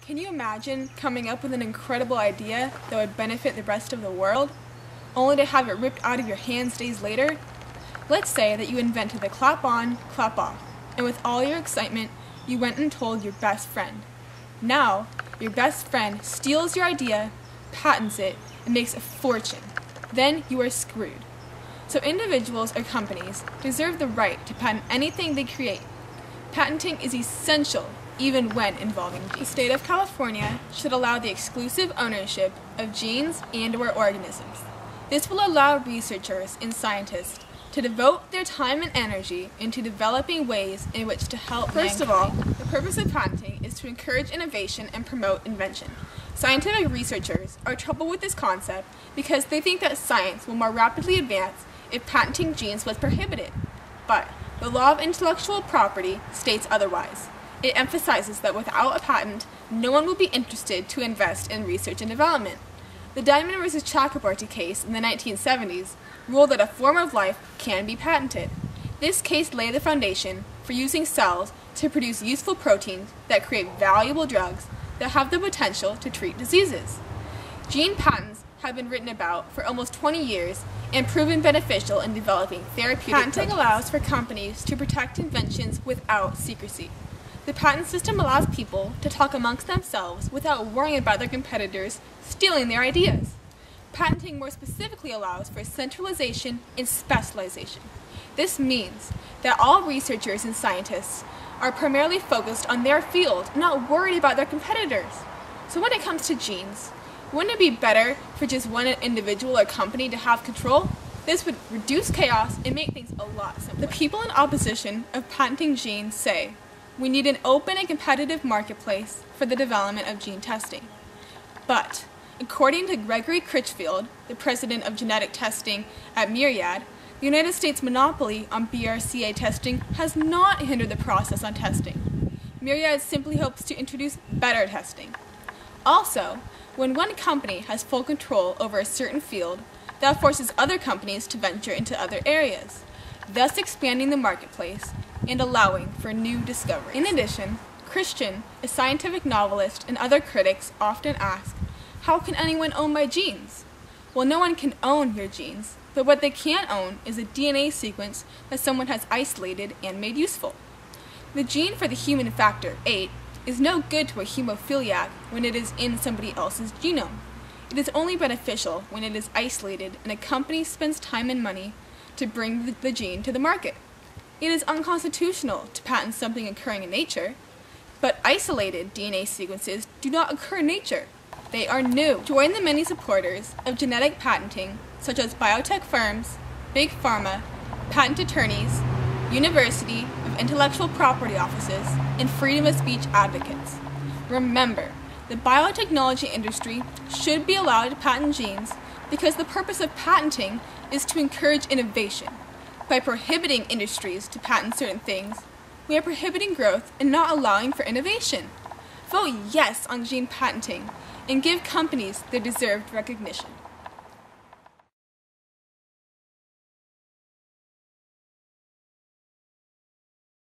Can you imagine coming up with an incredible idea that would benefit the rest of the world, only to have it ripped out of your hands days later? Let's say that you invented the clap on, clap off, and with all your excitement, you went and told your best friend. Now, your best friend steals your idea, patents it, and makes a fortune. Then you are screwed. So individuals or companies deserve the right to patent anything they create. Patenting is essential even when involving genes. The state of California should allow the exclusive ownership of genes and/or organisms. This will allow researchers and scientists to devote their time and energy into developing ways in which to help First of all, the purpose of patenting is to encourage innovation and promote invention. Scientific researchers are troubled with this concept because they think that science will more rapidly advance if patenting genes was prohibited. But the law of intellectual property states otherwise. It emphasizes that without a patent, no one will be interested to invest in research and development. The Diamond vs. Chakraborty case in the 1970s ruled that a form of life can be patented. This case laid the foundation for using cells to produce useful proteins that create valuable drugs that have the potential to treat diseases. Gene patents have been written about for almost 20 years and proven beneficial in developing therapeutic Patenting allows for companies to protect inventions without secrecy. The patent system allows people to talk amongst themselves without worrying about their competitors stealing their ideas. Patenting more specifically allows for centralization and specialization. This means that all researchers and scientists are primarily focused on their field, not worried about their competitors. So when it comes to genes, wouldn't it be better for just one individual or company to have control? This would reduce chaos and make things a lot simpler. The people in opposition of patenting genes say, we need an open and competitive marketplace for the development of gene testing. But, according to Gregory Critchfield, the president of genetic testing at Myriad, the United States monopoly on BRCA testing has not hindered the process on testing. Myriad simply hopes to introduce better testing. Also, when one company has full control over a certain field, that forces other companies to venture into other areas, thus expanding the marketplace and allowing for new discoveries. In addition, Christian, a scientific novelist, and other critics often ask, how can anyone own my genes? Well, no one can own your genes, but what they can own is a DNA sequence that someone has isolated and made useful. The gene for the human factor VIII is no good to a hemophiliac when it is in somebody else's genome. It is only beneficial when it is isolated and a company spends time and money to bring the gene to the market. It is unconstitutional to patent something occurring in nature, but isolated DNA sequences do not occur in nature. They are new. Join the many supporters of genetic patenting, such as biotech firms, big pharma, patent attorneys, university of intellectual property offices, and freedom of speech advocates. Remember, the biotechnology industry should be allowed to patent genes because the purpose of patenting is to encourage innovation. By prohibiting industries to patent certain things, we are prohibiting growth and not allowing for innovation. Vote yes on gene patenting and give companies their deserved recognition.